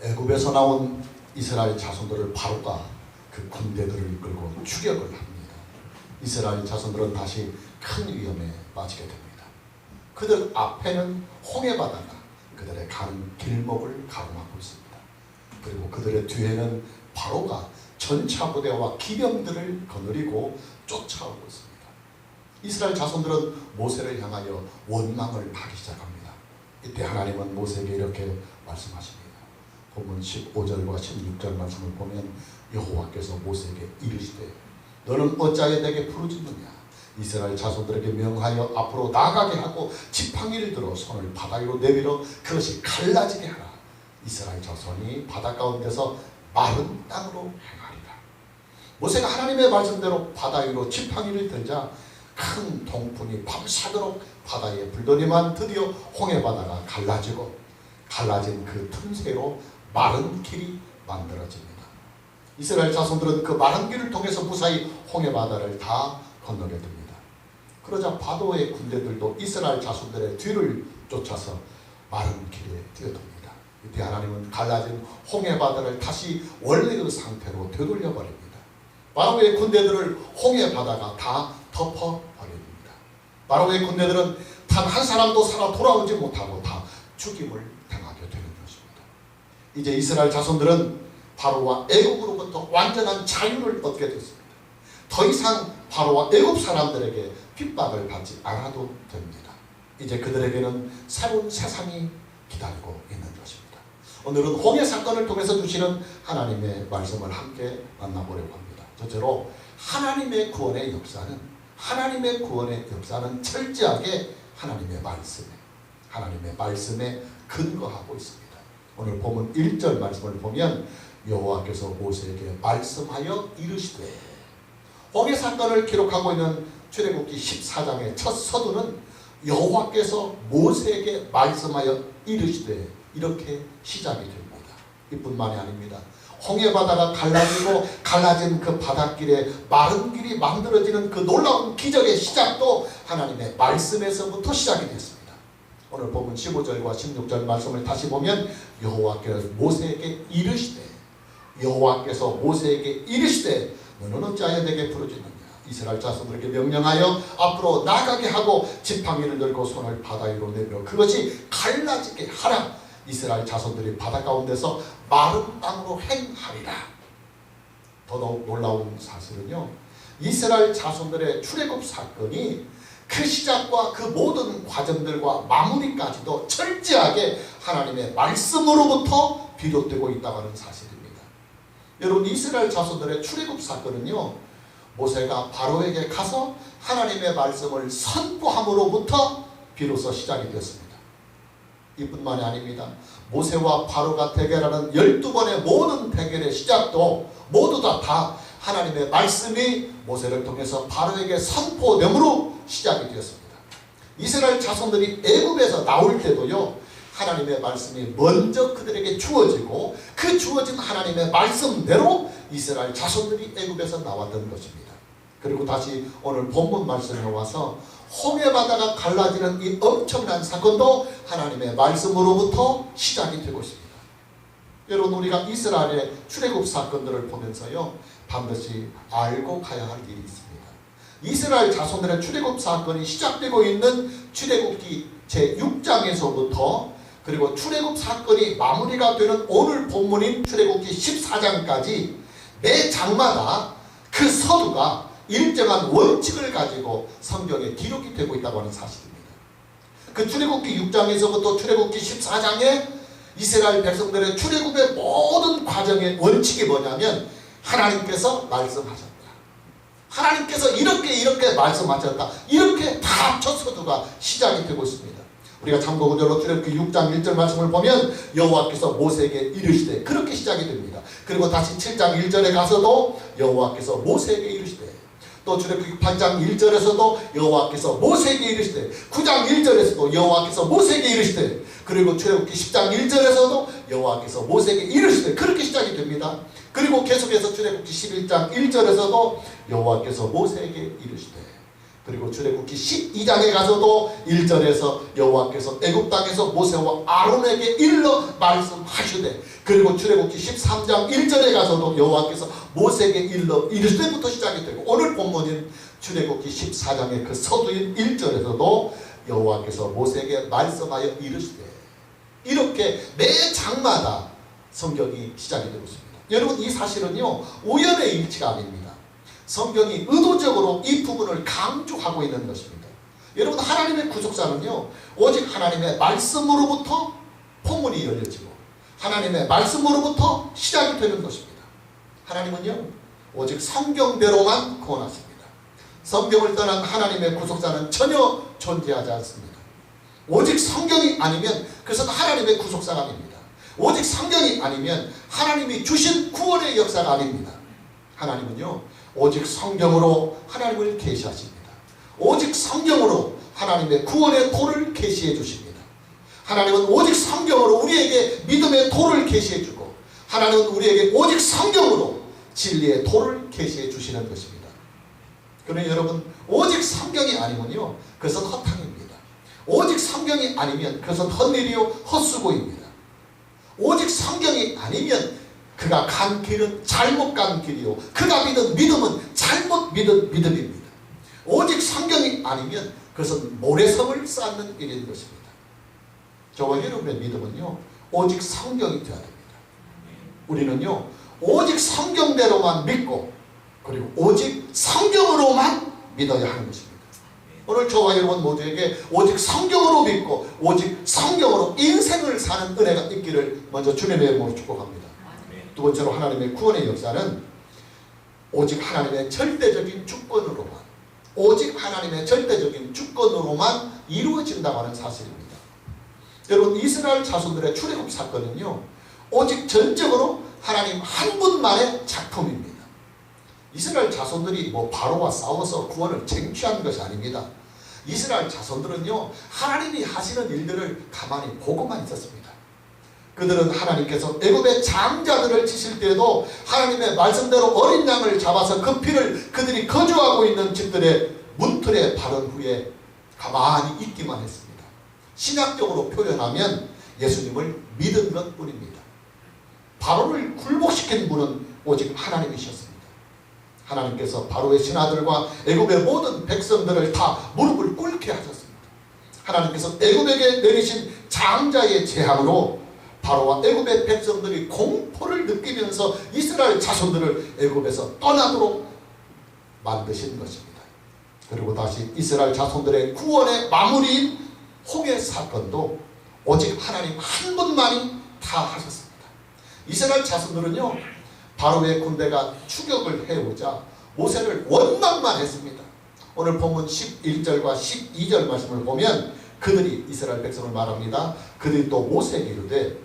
애굽에서 나온 이스라엘 자손들을 바로가 그 군대들을 이끌고 추격을 합니다. 이스라엘 자손들은 다시 큰 위험에 빠지게 됩니다. 그들 앞에는 홍해바다가 그들의 가는 길목을 가로막고 있습니다. 그리고 그들의 뒤에는 바로가 전차부대와 기병들을 거느리고 쫓아오고 있습니다. 이스라엘 자손들은 모세를 향하여 원망을 하기 시작합니다. 이때 하나님은 모세에게 이렇게 말씀하십니다. 본문 15절과 16절 말씀을 보면 여호와께서 모세에게 이르시되 너는 어찌하여 내게 부르짖느냐. 이스라엘 자손들에게 명하여 앞으로 나가게 하고 지팡이를 들어 손을 바다 위로 내밀어 그것이 갈라지게 하라. 이스라엘 자손이 바다 가운데서 마른 땅으로 행하리라. 모세가 하나님의 말씀대로 바다 위로 지팡이를 들자 큰 동풍이 밤새도록 바다에 불더니만 드디어 홍해바다가 갈라지고 갈라진 그 틈새로 마른 길이 만들어집니다. 이스라엘 자손들은 그 마른 길을 통해서 무사히 홍해바다를 다 건너게 됩니다. 그러자 바로의 군대들도 이스라엘 자손들의 뒤를 쫓아서 마른 길에 뛰어듭니다. 이때 하나님은 갈라진 홍해바다를 다시 원래의 그 상태로 되돌려 버립니다. 바로의 군대들을 홍해바다가 다 덮어버립니다. 바로의 군대들은 단 한 사람도 살아 돌아오지 못하고 다 죽임을 당하게 되는 것입니다. 이제 이스라엘 자손들은 바로와 애굽으로부터 완전한 자유를 얻게 됐습니다. 더 이상 바로와 애굽 사람들에게 핍박을 받지 않아도 됩니다. 이제 그들에게는 새로운 세상이 기다리고 있는 것입니다. 오늘은 홍해 사건을 통해서 주시는 하나님의 말씀을 함께 만나보려고 합니다. 첫째로 하나님의 구원의 역사는 철저하게 하나님의 말씀에 근거하고 있습니다. 오늘 본문 1절 말씀을 보면 여호와께서 모세에게 말씀하여 이르시되, 홍해 사건을 기록하고 있는 출애굽기 14장의 첫 서두는 여호와께서 모세에게 말씀하여 이르시되 이렇게 시작이 됩니다. 이뿐만이 아닙니다. 홍해바다가 갈라지고 갈라진 그 바닷길에 마른 길이 만들어지는 그 놀라운 기적의 시작도 하나님의 말씀에서부터 시작이 됐습니다. 오늘 본문 15절과 16절 말씀을 다시 보면 여호와께서 모세에게 이르시되 너는 어찌하여 내게 부르짖느냐. 이스라엘 자손들에게 명령하여 앞으로 나가게 하고 지팡이를 들고 손을 바다 위로 내밀어 그것이 갈라지게 하라. 이스라엘 자손들이 바다 가운데서 마른 땅으로 행하리라. 더더욱 놀라운 사실은요, 이스라엘 자손들의 출애굽 사건이 그 시작과 그 모든 과정들과 마무리까지도 철저하게 하나님의 말씀으로부터 비롯되고 있다고 하는 사실입니다. 여러분, 이스라엘 자손들의 출애굽 사건은요, 모세가 바로에게 가서 하나님의 말씀을 선포함으로부터 비로소 시작이 되었습니다. 이뿐만이 아닙니다. 모세와 바로가 대결하는 12번의 모든 대결의 시작도 모두 다 하나님의 말씀이 모세를 통해서 바로에게 선포됨으로 시작이 되었습니다. 이스라엘 자손들이 애굽에서 나올 때도요, 하나님의 말씀이 먼저 그들에게 주어지고 그 주어진 하나님의 말씀대로 이스라엘 자손들이 애굽에서 나왔던 것입니다. 그리고 다시 오늘 본문 말씀에 와서 홍해바다가 갈라지는 이 엄청난 사건도 하나님의 말씀으로부터 시작이 되고 있습니다. 여러분, 우리가 이스라엘의 출애굽 사건들을 보면서요, 반드시 알고 가야 할 일이 있습니다. 이스라엘 자손들의 출애굽 사건이 시작되고 있는 출애굽기 제6장에서부터 그리고 출애굽 사건이 마무리가 되는 오늘 본문인 출애굽기 14장까지 매 장마다 그 서두가 일정한 원칙을 가지고 성경에 기록이 되고 있다고 하는 사실입니다. 그 출애굽기 6장에서부터 출애굽기 14장에 이스라엘 백성들의 출애굽의 모든 과정의 원칙이 뭐냐면 하나님께서 말씀하셨다. 하나님께서 이렇게 말씀하셨다. 이렇게 다 첫 서두가 시작이 되고 있습니다. 우리가 참고구절로 출애굽기 6장 1절 말씀을 보면 여호와께서 모세에게 이르시되 그렇게 시작이 됩니다. 그리고 다시 7장 1절에 가서도 여호와께서 모세에게 이르시되, 또 출애굽기 8장 1절에서도 여호와께서 모세에게 이르시되, 9장 1절에서도 여호와께서 모세에게 이르시되, 그리고 출애굽기 10장 1절에서도 여호와께서 모세에게 이르시되 그렇게 시작이 됩니다. 그리고 계속해서 출애굽기 11장 1절에서도 여호와께서 모세에게 이르시되, 그리고 출애굽기 12장에 가서도 1절에서 여호와께서 애굽 땅에서 모세와 아론에게 일러 말씀하시되, 그리고 출애굽기 13장 1절에 가서도 여호와께서 모세에게 일러 이르시되부터 시작이 되고, 오늘 본문인 출애굽기 14장의 그 서두인 1절에서도 여호와께서 모세에게 말씀하여 이르시되, 이렇게 매 장마다 성경이 시작이 되고 있습니다. 여러분, 이 사실은요 우연의 일치가 아닙니다. 성경이 의도적으로 이 부분을 강조하고 있는 것입니다. 여러분, 하나님의 구속사는요 오직 하나님의 말씀으로부터 포문이 열려지고 하나님의 말씀으로부터 시작이 되는 것입니다. 하나님은요 오직 성경대로만 구원하십니다. 성경을 떠난 하나님의 구속사는 전혀 존재하지 않습니다. 오직 성경이 아니면 그것은 하나님의 구속사가 아닙니다. 오직 성경이 아니면 하나님이 주신 구원의 역사가 아닙니다. 하나님은요 오직 성경으로 하나님을 계시하십니다. 오직 성경으로 하나님의 구원의 도를 계시해 주십니다. 하나님은 오직 성경으로 우리에게 믿음의 도를 계시해 주고, 하나님은 우리에게 오직 성경으로 진리의 도를 계시해 주시는 것입니다. 그러나 여러분, 오직 성경이 아니면요 그것은 허탕입니다. 오직 성경이 아니면 그것은 헛일이요 헛수고입니다. 오직 성경이 아니면 그가 간 길은 잘못 간 길이요 그가 믿은 믿음은 잘못 믿은 믿음입니다. 오직 성경이 아니면 그것은 모래성을 쌓는 일인 것입니다. 저와 여러분의 믿음은요 오직 성경이 되어야 됩니다. 우리는요 오직 성경대로만 믿고, 그리고 오직 성경으로만 믿어야 하는 것입니다. 오늘 저와 여러분 모두에게 오직 성경으로 믿고 오직 성경으로 인생을 사는 은혜가 있기를 먼저 주님의 이름으로 축복합니다. 두 번째로, 하나님의 구원의 역사는 오직 하나님의 절대적인 주권으로만, 오직 하나님의 절대적인 주권으로만 이루어진다고 하는 사실입니다. 여러분, 이스라엘 자손들의 출애굽 사건은요 오직 전적으로 하나님 한 분만의 작품입니다. 이스라엘 자손들이 바로와 싸워서 구원을 쟁취한 것이 아닙니다. 이스라엘 자손들은요 하나님이 하시는 일들을 가만히 보고만 있었습니다. 그들은 하나님께서 애굽의 장자들을 치실 때에도 하나님의 말씀대로 어린 양을 잡아서 그 피를 그들이 거주하고 있는 집들의 문틀에 바른 후에 가만히 있기만 했습니다. 신학적으로 표현하면 예수님을 믿은 것뿐입니다. 바로를 굴복시킨 분은 오직 하나님이셨습니다. 하나님께서 바로의 신하들과 애굽의 모든 백성들을 다 무릎을 꿇게 하셨습니다. 하나님께서 애굽에게 내리신 장자의 재앙으로 바로와 애굽의 백성들이 공포를 느끼면서 이스라엘 자손들을 애굽에서 떠나도록 만드신 것입니다. 그리고 다시 이스라엘 자손들의 구원의 마무리인 홍해 사건도 오직 하나님 한 분만이 다 하셨습니다. 이스라엘 자손들은요 바로의 군대가 추격을 해오자 모세를 원망만 했습니다. 오늘 본문 11절과 12절 말씀을 보면 그들이 이스라엘 백성을 말합니다. 그들이 또 모세에게 이르되,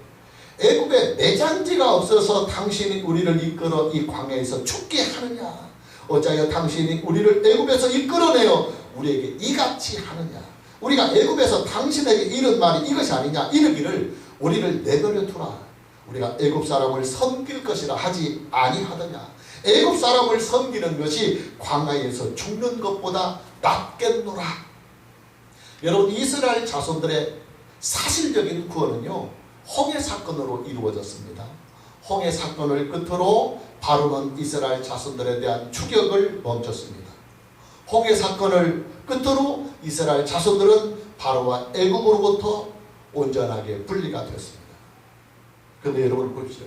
애굽에 매장지가 없어서 당신이 우리를 이끌어 이 광야에서 죽게 하느냐? 어찌하여 당신이 우리를 애굽에서 이끌어내어 우리에게 이같이 하느냐? 우리가 애굽에서 당신에게 이른 말이 이것이 아니냐? 이르기를 우리를 내버려 두라. 우리가 애굽 사람을 섬길 것이라 하지 아니하더냐? 애굽 사람을 섬기는 것이 광야에서 죽는 것보다 낫겠노라. 여러분, 이스라엘 자손들의 사실적인 구원은요 홍해 사건으로 이루어졌습니다. 홍해 사건을 끝으로 바로는 이스라엘 자손들에 대한 추격을 멈췄습니다. 홍해 사건을 끝으로 이스라엘 자손들은 바로와 애굽으로부터 온전하게 분리가 되었습니다. 그런데 여러분 보십시오.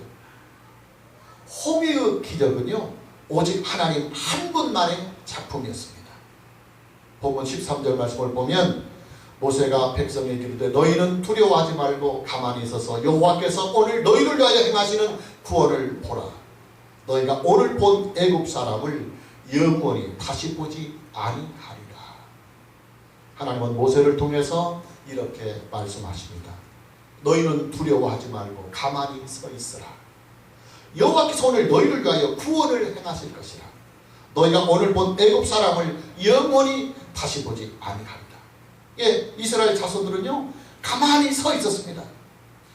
홍해의 기적은요 오직 하나님 한 분만의 작품이었습니다. 본문 13절 말씀을 보면 모세가 백성에게 이르되 너희는 두려워하지 말고 가만히 있어서 여호와께서 오늘 너희를 위하여 행하시는 구원을 보라. 너희가 오늘 본 애굽 사람을 영원히 다시 보지 아니하리라. 하나님은 모세를 통해서 이렇게 말씀하십니다. 너희는 두려워하지 말고 가만히 서 있으라. 여호와께서 오늘 너희를 위하여 구원을 행하실 것이라. 너희가 오늘 본 애굽 사람을 영원히 다시 보지 아니하리라. 예, 이스라엘 자손들은요 가만히 서 있었습니다.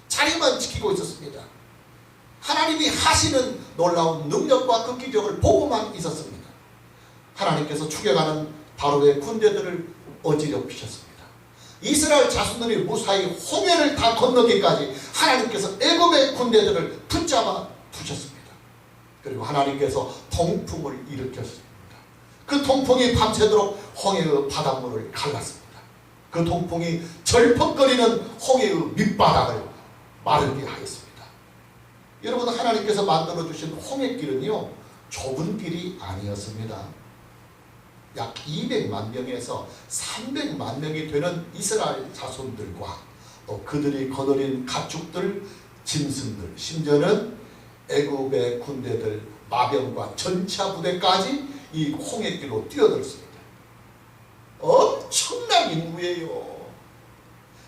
자리만 지키고 있었습니다. 하나님이 하시는 놀라운 능력과 그 기적을 보고만 있었습니다. 하나님께서 추격하는 바로의 군대들을 어지럽히셨습니다. 이스라엘 자손들이 무사히 홍해를 다 건너기까지 하나님께서 애굽의 군대들을 붙잡아 두셨습니다. 그리고 하나님께서 동풍을 일으켰습니다. 그 동풍이 밤새도록 홍해의 바닷물을 갈랐습니다. 그 동풍이 절퍽거리는 홍해의 밑바닥을 마르게 하였습니다. 여러분, 하나님께서 만들어주신 홍해길은요, 좁은 길이 아니었습니다. 약 200만 명에서 300만 명이 되는 이스라엘 자손들과 또 그들이 거느린 가축들, 짐승들, 심지어는 애굽의 군대들, 마병과 전차 부대까지 이 홍해길로 뛰어들었습니다. 엄청난 인구예요.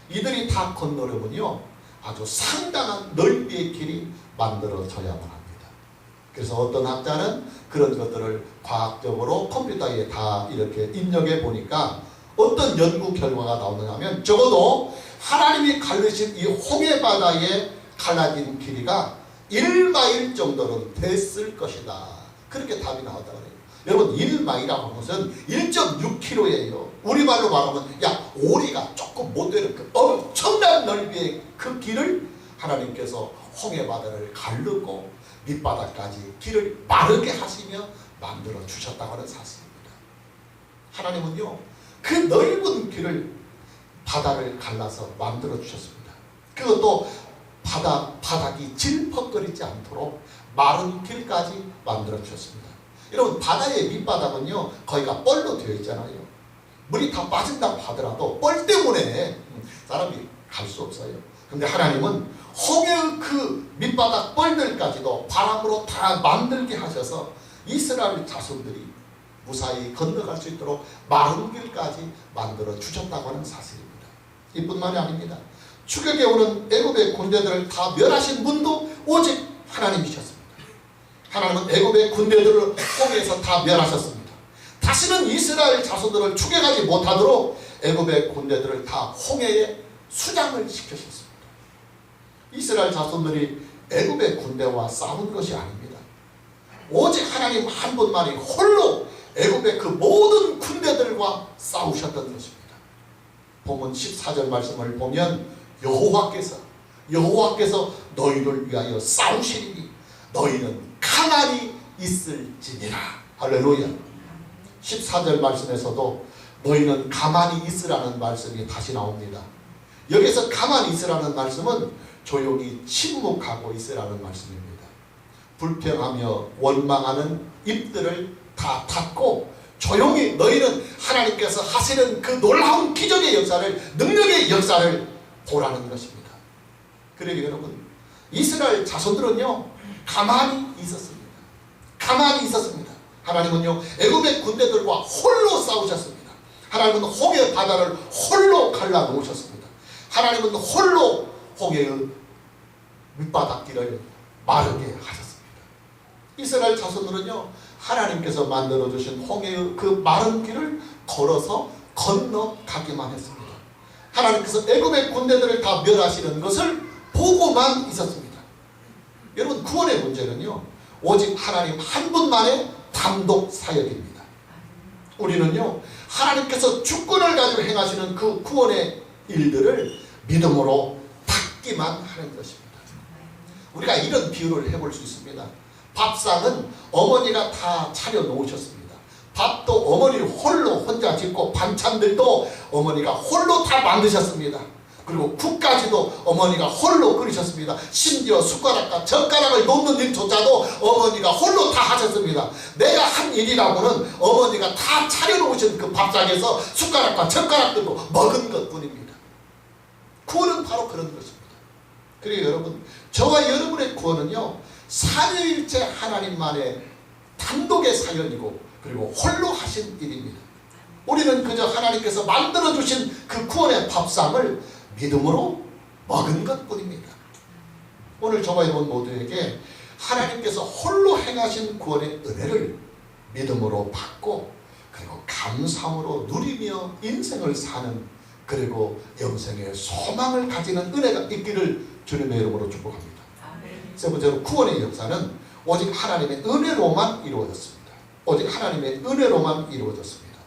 이들이 다 건너려면요, 아주 상당한 넓이의 길이 만들어져야만 합니다. 그래서 어떤 학자는 그런 것들을 과학적으로 컴퓨터에 다 이렇게 입력해 보니까 어떤 연구 결과가 나오느냐 하면, 적어도 하나님이 갈르신 이 홍해 바다에 갈라진 길이가 1마일 정도는 됐을 것이다. 그렇게 답이 나왔다 그래요. 여러분, 1마일이라고 하는 것은 1.6km예요. 우리말로 말하면 야, 오리가 조금 못 되는 그 엄청난 넓이의 그 길을 하나님께서 홍해 바다를 가르고 밑바닥까지 길을 마르게 하시며 만들어 주셨다고 하는 사실입니다. 하나님은요, 그 넓은 길을, 바다를 갈라서 만들어 주셨습니다. 그것도 바닥이 질퍽거리지 않도록 마른 길까지 만들어 주셨습니다. 여러분, 바다의 밑바닥은요, 거기가 뻘로 되어 있잖아요. 물이 다 빠진다고 하더라도 뻘 때문에 사람이 갈 수 없어요. 근데 하나님은 홍해의 그 밑바닥 뻘들까지도 바람으로 다 만들게 하셔서 이스라엘 자손들이 무사히 건너갈 수 있도록 마른 길까지 만들어 주셨다고 하는 사실입니다. 이뿐만이 아닙니다. 추격에 오는 애굽의 군대들을 다 멸하신 분도 오직 하나님이셨습니다. 하나님은 애굽의 군대들을 홍해에서 다 멸하셨습니다. 다시는 이스라엘 자손들을 추격하지 못하도록 애굽의 군대들을 다 홍해에 수장을 시키셨습니다. 이스라엘 자손들이 애굽의 군대와 싸운 것이 아닙니다. 오직 하나님 한 분만이 홀로 애굽의 그 모든 군대들과 싸우셨던 것입니다. 본문 14절 말씀을 보면 여호와께서 너희를 위하여 싸우시리니 너희는 가만히 있을지니라. 할렐루야. 14절 말씀에서도 너희는 가만히 있으라는 말씀이 다시 나옵니다. 여기서 가만히 있으라는 말씀은 조용히 침묵하고 있으라는 말씀입니다. 불평하며 원망하는 입들을 다 닫고 조용히 너희는 하나님께서 하시는 그 놀라운 기적의 역사를, 능력의 역사를 보라는 것입니다. 그러게 여러분, 이스라엘 자손들은요, 가만히 있었습니다. 가만히 있었습니다. 하나님은요, 애굽의 군대들과 홀로 싸우셨습니다. 하나님은 홍해 바다를 홀로 갈라 놓으셨습니다. 하나님은 홀로 홍해의 밑바닥길을 마르게 하셨습니다. 이스라엘 자손들은요, 하나님께서 만들어주신 홍해의 그 마른 길을 걸어서 건너가기만 했습니다. 하나님께서 애굽의 군대들을 다 멸하시는 것을 보고만 있었습니다. 여러분, 구원의 문제는요, 오직 하나님 한 분만의 단독 사역입니다. 우리는요, 하나님께서 주권을 가지고 행하시는 그 구원의 일들을 믿음으로 받기만 하는 것입니다. 우리가 이런 비유를 해볼 수 있습니다. 밥상은 어머니가 다 차려 놓으셨습니다. 밥도 어머니 홀로 혼자 짓고 반찬들도 어머니가 홀로 다 만드셨습니다. 그리고 국까지도 어머니가 홀로 끓이셨습니다. 심지어 숟가락과 젓가락을 놓는 일조차도 어머니가 홀로 다 하셨습니다. 내가 한 일이라고는 어머니가 다 차려놓으신 그 밥상에서 숟가락과 젓가락 들고 먹은 것뿐입니다. 구원은 바로 그런 것입니다. 그리고 여러분, 저와 여러분의 구원은요, 삼위일체 하나님만의 단독의 사연이고 그리고 홀로 하신 일입니다. 우리는 그저 하나님께서 만들어주신 그 구원의 밥상을 믿음으로 먹은 것뿐입니다. 오늘 저와 여러분 모두에게 하나님께서 홀로 행하신 구원의 은혜를 믿음으로 받고 그리고 감사함으로 누리며 인생을 사는, 그리고 영생의 소망을 가지는 은혜가 있기를 주님의 이름으로 축복합니다. 세 번째로, 구원의 역사는 오직 하나님의 은혜로만 이루어졌습니다. 오직 하나님의 은혜로만 이루어졌습니다.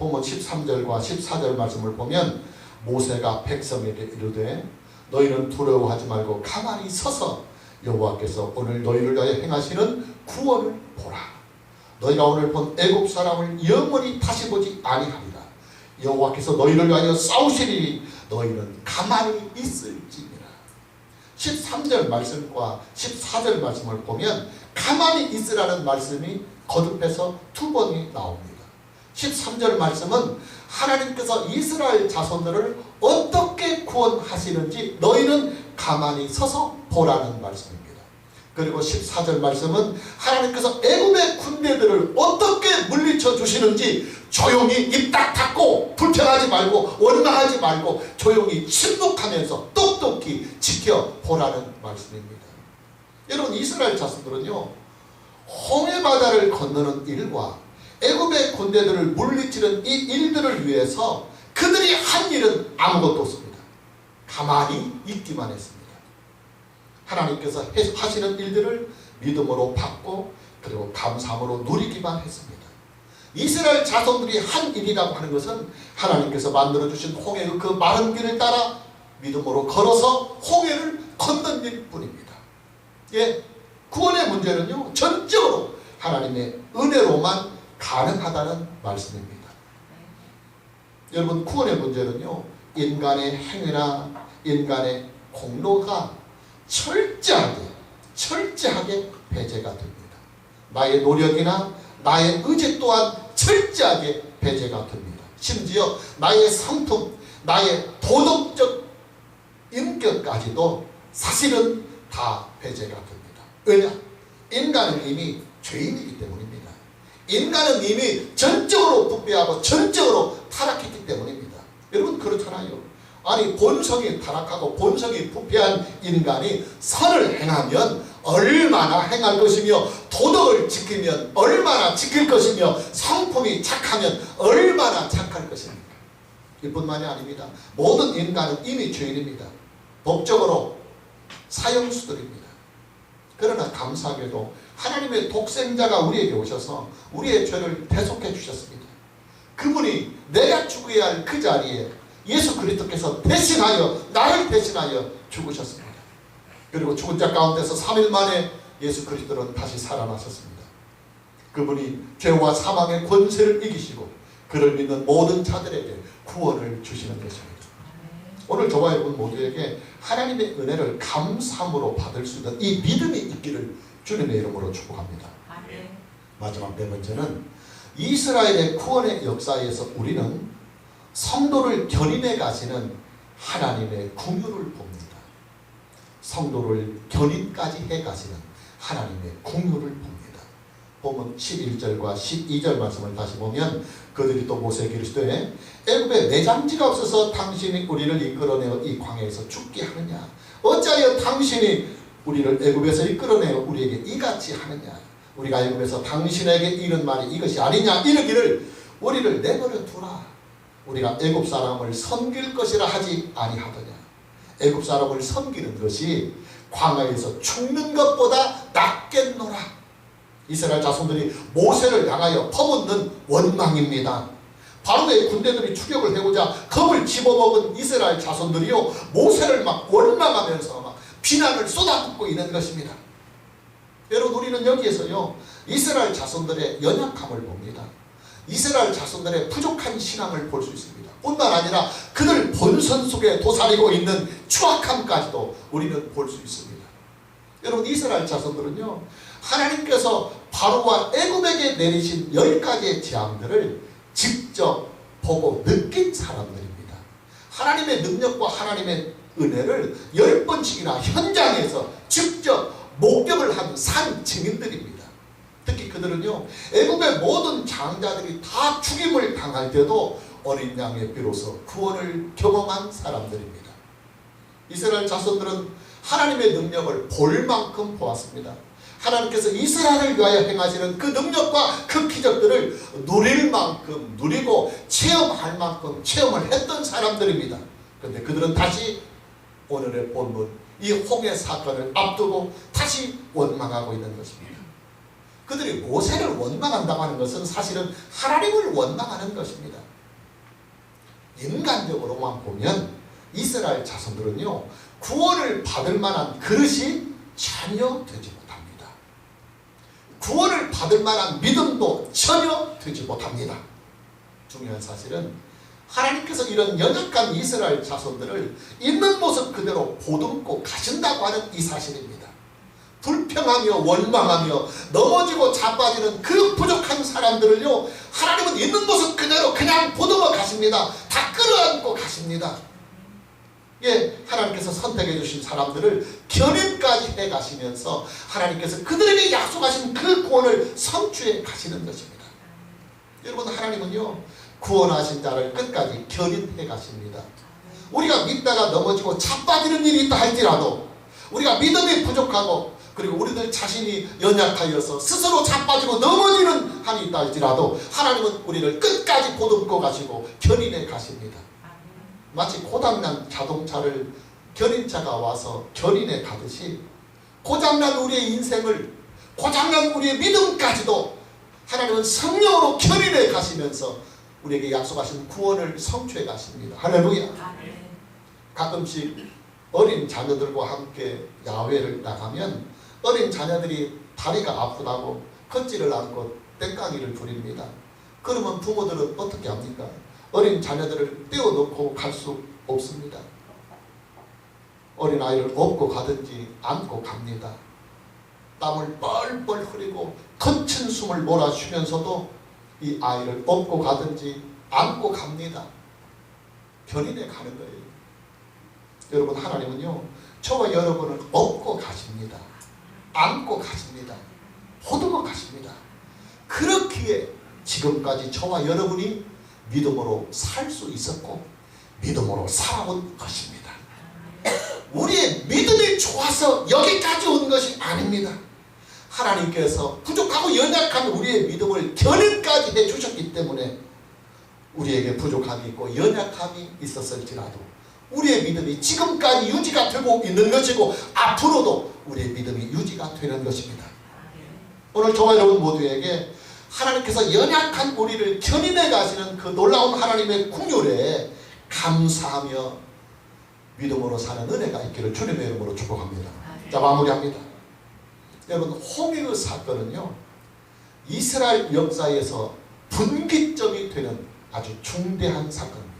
보면 13절과 14절 말씀을 보면 모세가 백성에게 이르되 너희는 두려워하지 말고 가만히 서서 여호와께서 오늘 너희를 위하여 행하시는 구원을 보라. 너희가 오늘 본 애굽 사람을 영원히 다시 보지 아니하리라. 여호와께서 너희를 위하여 싸우시리니 너희는 가만히 있을지니라. 13절 말씀과 14절 말씀을 보면 가만히 있으라는 말씀이 거듭해서 두 번이 나옵니다. 13절 말씀은 하나님께서 이스라엘 자손들을 어떻게 구원하시는지 너희는 가만히 서서 보라는 말씀입니다. 그리고 14절 말씀은 하나님께서 애굽의 군대들을 어떻게 물리쳐 주시는지 조용히 입 딱 닫고 불평하지 말고 원망하지 말고 조용히 침묵하면서 똑똑히 지켜보라는 말씀입니다. 여러분, 이스라엘 자손들은요, 홍해바다를 건너는 일과 애굽의 군대들을 물리치는 이 일들을 위해서 그들이 한 일은 아무것도 없습니다. 가만히 있기만 했습니다. 하나님께서 하시는 일들을 믿음으로 받고 그리고 감사함으로 누리기만 했습니다. 이스라엘 자손들이 한 일이라고 하는 것은 하나님께서 만들어주신 홍해의 그 마른 길을 따라 믿음으로 걸어서 홍해를 건넌 일뿐입니다. 예, 구원의 문제는요, 전적으로 하나님의 은혜로만 가능하다는 말씀입니다. 여러분, 구원의 문제는요, 인간의 행위나 인간의 공로가 철저하게 배제가 됩니다. 나의 노력이나 나의 의지 또한 철저하게 배제가 됩니다. 심지어 나의 성품, 나의 도덕적 인격까지도 사실은 다 배제가 됩니다. 왜냐? 인간은 이미 죄인이기 때문입니다. 인간은 이미 전적으로 부패하고 전적으로 타락했기 때문입니다. 여러분, 그렇잖아요. 아니, 본성이 타락하고 본성이 부패한 인간이 선을 행하면 얼마나 행할 것이며 도덕을 지키면 얼마나 지킬 것이며 성품이 착하면 얼마나 착할 것입니까? 이뿐만이 아닙니다. 모든 인간은 이미 죄인입니다. 법적으로 사형수들입니다. 그러나 감사하게도 하나님의 독생자가 우리에게 오셔서 우리의 죄를 대속해 주셨습니다. 그분이 내가 죽어야 할 그 자리에 예수 그리스도께서 대신하여, 나를 대신하여 죽으셨습니다. 그리고 죽은 자 가운데서 3일 만에 예수 그리스도는 다시 살아나셨습니다. 그분이 죄와 사망의 권세를 이기시고 그를 믿는 모든 자들에게 구원을 주시는 것입니다. 오늘 저와 여러분 모두에게 하나님의 은혜를 감사함으로 받을 수 있는 이 믿음이 있기를 주님의 이름으로 축복합니다. 마지막 네 번째는 이스라엘의 구원의 역사에서 우리는 성도를 견인해 가시는 하나님의 긍휼을 봅니다. 성도를 견인까지 해 가시는 하나님의 긍휼을 봅니다. 보면 11절과 12절 말씀을 다시 보면 그들이 또 모세에게 이르시되 애굽에 내장지가 없어서 당신이 우리를 이끌어내어 이 광야에서 죽게 하느냐? 어찌하여 당신이 우리를 애굽에서 이끌어내어 우리에게 이같이 하느냐? 우리가 애굽에서 당신에게 이른 말이 이것이 아니냐? 이르기를 우리를 내버려 두라. 우리가 애굽 사람을 섬길 것이라 하지 아니하더냐? 애굽 사람을 섬기는 것이 광야에서 죽는 것보다 낫겠노라. 이스라엘 자손들이 모세를 향하여 퍼붓는 원망입니다. 바로의 군대들이 추격을 해오자 겁을 집어먹은 이스라엘 자손들이요, 모세를 막 원망하면서 막 비난을 쏟아붓고 있는 것입니다. 여러분, 우리는 여기에서요, 이스라엘 자손들의 연약함을 봅니다. 이스라엘 자손들의 부족한 신앙을 볼 수 있습니다. 뿐만 아니라 그들 본선 속에 도사리고 있는 추악함까지도 우리는 볼 수 있습니다. 여러분, 이스라엘 자손들은요, 하나님께서 바로와 애굽에게 내리신 10가지의 재앙들을 직접 보고 느낀 사람들입니다. 하나님의 능력과 하나님의 은혜를 10번씩이나 현장에서 직접 목격을 한 산 증인들입니다. 특히 그들은요, 애굽의 모든 장자들이 다 죽임을 당할 때도 어린 양의 비로소 구원을 경험한 사람들입니다. 이스라엘 자손들은 하나님의 능력을 볼 만큼 보았습니다. 하나님께서 이스라엘을 위하여 행하시는 그 능력과 그 기적들을 누릴 만큼 누리고 체험할 만큼 체험을 했던 사람들입니다. 그런데 그들은 다시 오늘의 본문 이 홍해 사건을 앞두고 다시 원망하고 있는 것입니다. 그들이 모세를 원망한다고 하는 것은 사실은 하나님을 원망하는 것입니다. 인간적으로만 보면 이스라엘 자손들은요, 구원을 받을 만한 그릇이 전혀 되지 못합니다. 구원을 받을 만한 믿음도 전혀 되지 못합니다. 중요한 사실은 하나님께서 이런 연약한 이스라엘 자손들을 있는 모습 그대로 보듬고 가신다고 하는 이 사실입니다. 불평하며 원망하며 넘어지고 자빠지는 그 부족한 사람들을요, 하나님은 있는 모습 그대로 그냥 보듬어 가십니다. 다 끌어안고 가십니다. 예, 하나님께서 선택해 주신 사람들을 견인까지 해 가시면서 하나님께서 그들에게 약속하신 그 구원을 성취해 가시는 것입니다. 여러분, 하나님은요, 구원하신 자를 끝까지 견인해 가십니다. 우리가 믿다가 넘어지고 자빠지는 일이 있다 할지라도, 우리가 믿음이 부족하고 그리고 우리들 자신이 연약하여서 스스로 자빠지고 넘어지는 한이 있다 할지라도 하나님은 우리를 끝까지 보듬고 가시고 견인해 가십니다. 마치 고장난 자동차를 견인차가 와서 견인해 가듯이 고장난 우리의 인생을, 고장난 우리의 믿음까지도 하나님은 성령으로 견인해 가시면서 우리에게 약속하신 구원을 성취해 가십니다. 할렐루야. 가끔씩 어린 자녀들과 함께 야외를 나가면 어린 자녀들이 다리가 아프다고 걷지를 않고 땡깡이를 부립니다. 그러면 부모들은 어떻게 합니까? 어린 자녀들을 떼어놓고 갈 수 없습니다. 어린아이를 업고 가든지 안고 갑니다. 땀을 뻘뻘 흘리고 거친 숨을 몰아쉬면서도 이 아이를 업고 가든지 안고 갑니다. 견인해 가는 거예요. 여러분, 하나님은요, 저와 여러분을 업고 가십니다. 안고 가십니다. 보듬어 가십니다. 그렇기에 지금까지 저와 여러분이 믿음으로 살 수 있었고 믿음으로 살아온 것입니다. 우리의 믿음이 좋아서 여기까지 온 것이 아닙니다. 하나님께서 부족하고 연약한 우리의 믿음을 견인까지 해주셨기 때문에 우리에게 부족함이 있고 연약함이 있었을지라도 우리의 믿음이 지금까지 유지가 되고 있는 것이고 앞으로도 우리의 믿음이 유지가 되는 것입니다. 오늘 저와 여러분 모두에게 하나님께서 연약한 우리를 견인해 가시는 그 놀라운 하나님의 긍휼에 감사하며 믿음으로 사는 은혜가 있기를 주님의 이름으로 축복합니다. 자, 마무리합니다. 여러분, 홍해의 사건은요, 이스라엘 역사에서 분기점이 되는 아주 중대한 사건입니다.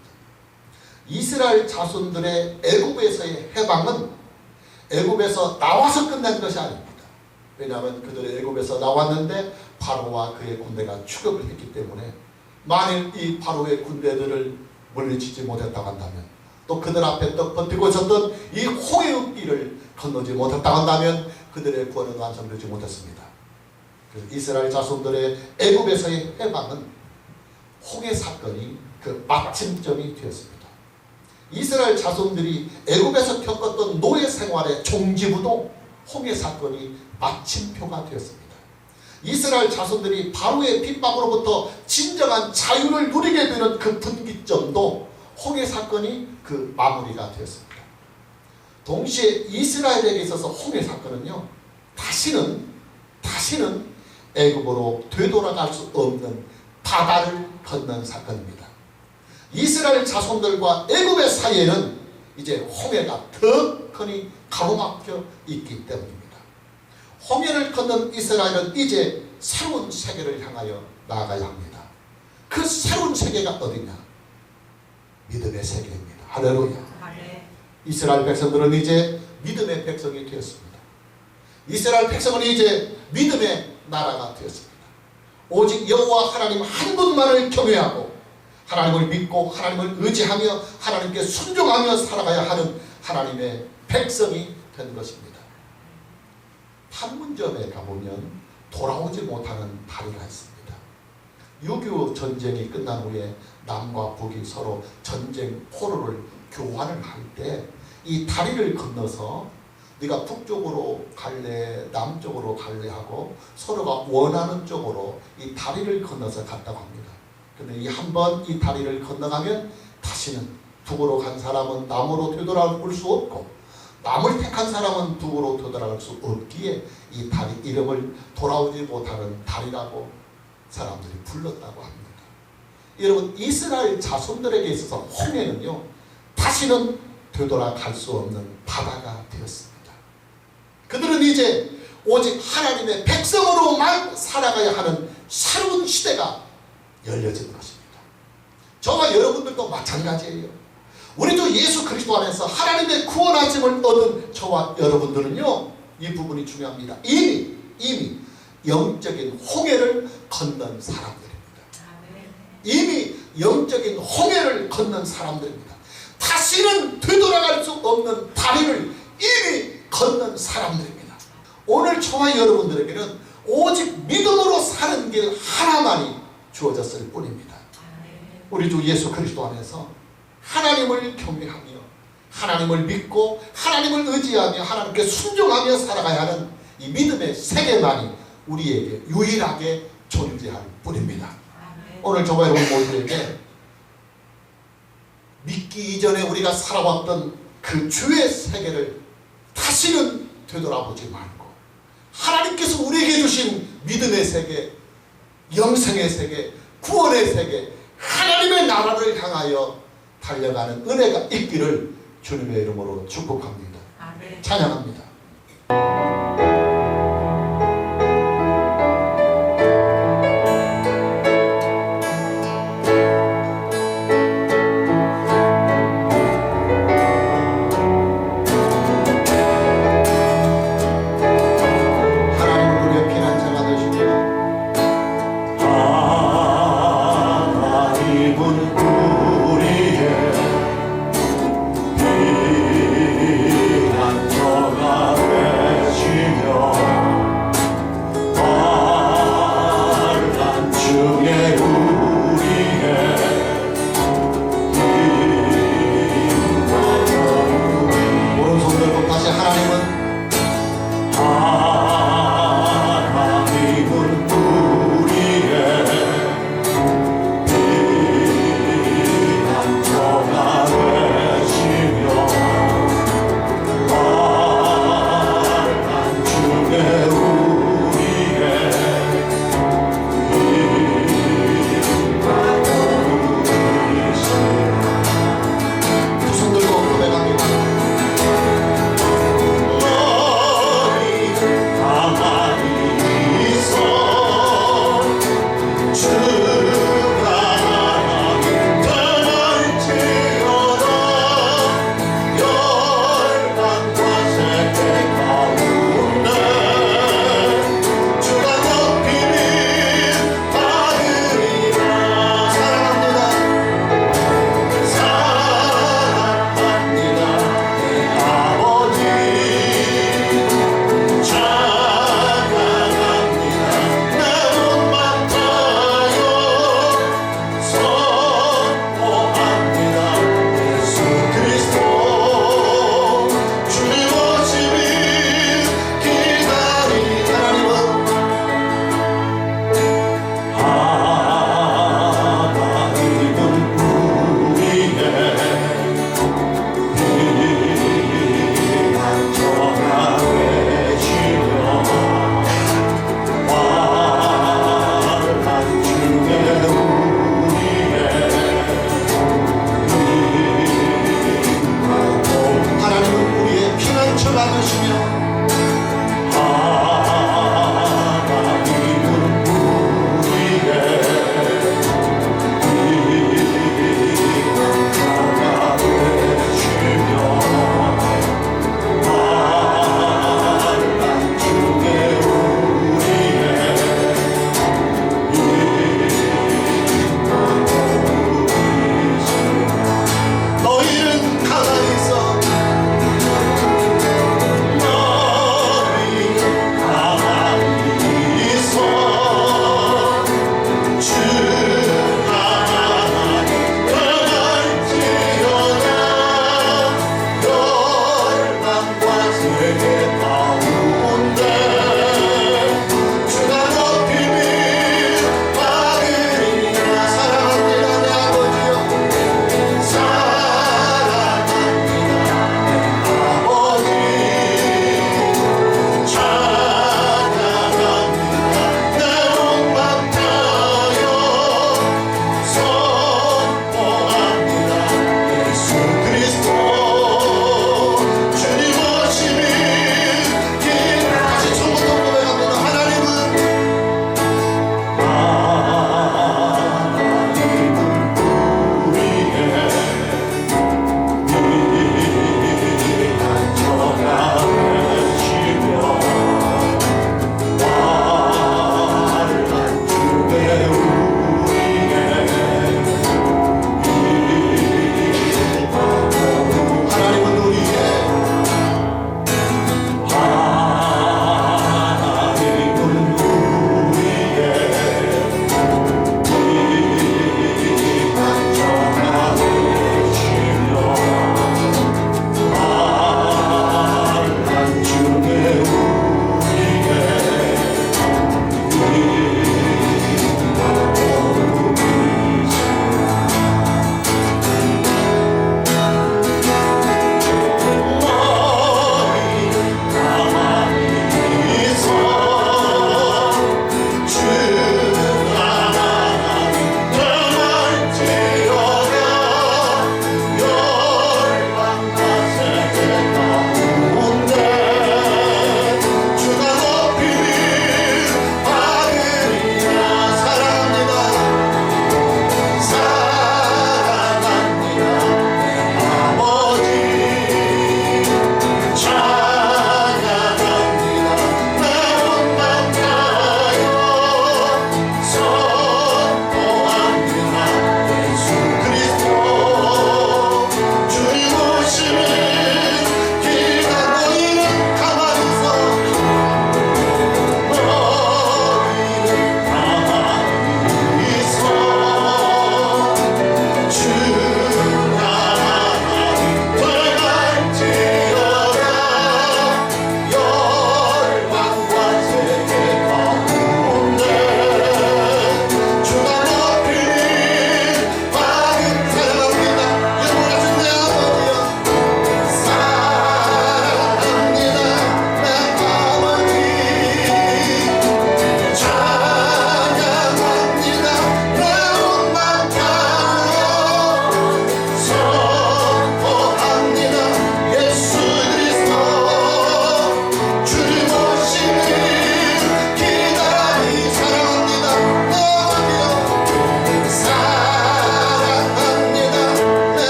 이스라엘 자손들의 애굽에서의 해방은 애굽에서 나와서 끝난 것이 아닙니다. 왜냐하면 그들의 애굽에서 나왔는데 바로와 그의 군대가 추격을 했기 때문에 만일 이 바로의 군대들을 물리치지 못했다고 한다면, 또 그들 앞에 떡 버티고 있었던 이 홍해의 길을 건너지 못했다고 한다면 그들의 구원은 완성되지 못했습니다. 그래서 이스라엘 자손들의 애굽에서의 해방은 홍해 사건이 그 마침점이 되었습니다. 이스라엘 자손들이 애굽에서 겪었던 노예 생활의 종지부도 홍해 사건이 마침표가 되었습니다. 이스라엘 자손들이 바로의 핍박으로부터 진정한 자유를 누리게 되는 그 분기점도 홍해 사건이 그 마무리가 되었습니다. 동시에 이스라엘에게 있어서 홍해 사건은요, 다시는 애굽으로 되돌아갈 수 없는 바다를 건넌 사건입니다. 이스라엘 자손들과 애굽의 사이에는 이제 홍해가 더 크니 가로막혀 있기 때문입니다. 홍해를 건넌 이스라엘은 이제 새로운 세계를 향하여 나아가야 합니다. 그 새로운 세계가 어디냐? 믿음의 세계입니다. 할렐루야. 이스라엘 백성들은 이제 믿음의 백성이 되었습니다. 이스라엘 백성은 이제 믿음의 나라가 되었습니다. 오직 여호와 하나님 한 분만을 경외하고 하나님을 믿고 하나님을 의지하며 하나님께 순종하며 살아가야 하는 하나님의 백성이 된 것입니다. 판문점에 가보면 돌아오지 못하는 다리가 있습니다. 6.25 전쟁이 끝난 후에 남과 북이 서로 전쟁 포로를 교환을 할 때 이 다리를 건너서 네가 북쪽으로 갈래 남쪽으로 갈래 하고 서로가 원하는 쪽으로 이 다리를 건너서 갔다고 합니다. 근데 이 한 번 이 다리를 건너가면 다시는 북으로 간 사람은 남으로 되돌아올 수 없고 남을 택한 사람은 북으로 되돌아갈 수 없기에 이 다리 이름을 돌아오지 못하는 다리라고 사람들이 불렀다고 합니다. 여러분 이스라엘 자손들에게 있어서 홍해는요 다시는 되돌아갈 수 없는 바다가 되었습니다. 그들은 이제 오직 하나님의 백성으로만 살아가야 하는 새로운 시대가 열려진 것입니다. 저와 여러분들도 마찬가지예요. 우리도 예수 그리스도 안에서 하나님의 구원하심을 얻은 저와 여러분들은요 이 부분이 중요합니다. 이미 영적인 홍해를 건넌 사람들입니다. 이미 영적인 홍해를 건넌 사람들입니다. 다시는 되돌아갈 수 없는 다리를 이미 건넌 사람들입니다. 오늘 저와 여러분들에게는 오직 믿음으로 사는 길 하나만이 주어졌을 뿐입니다. 우리 주 예수 그리스도 안에서 하나님을 경외하며 하나님을 믿고 하나님을 의지하며 하나님께 순종하며 살아가야 하는 이 믿음의 세계만이 우리에게 유일하게 존재할 뿐입니다. 오늘 저와 여러분 모두에게 믿기 이전에 우리가 살아왔던 그 주의 세계를 다시는 되돌아보지 말고 하나님께서 우리에게 주신 믿음의 세계, 영생의 세계, 구원의 세계, 하나님의 나라를 향하여 달려가는 은혜가 있기를 주님의 이름으로 축복합니다. 찬양합니다. 우리의 피난처가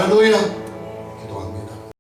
할렐루야.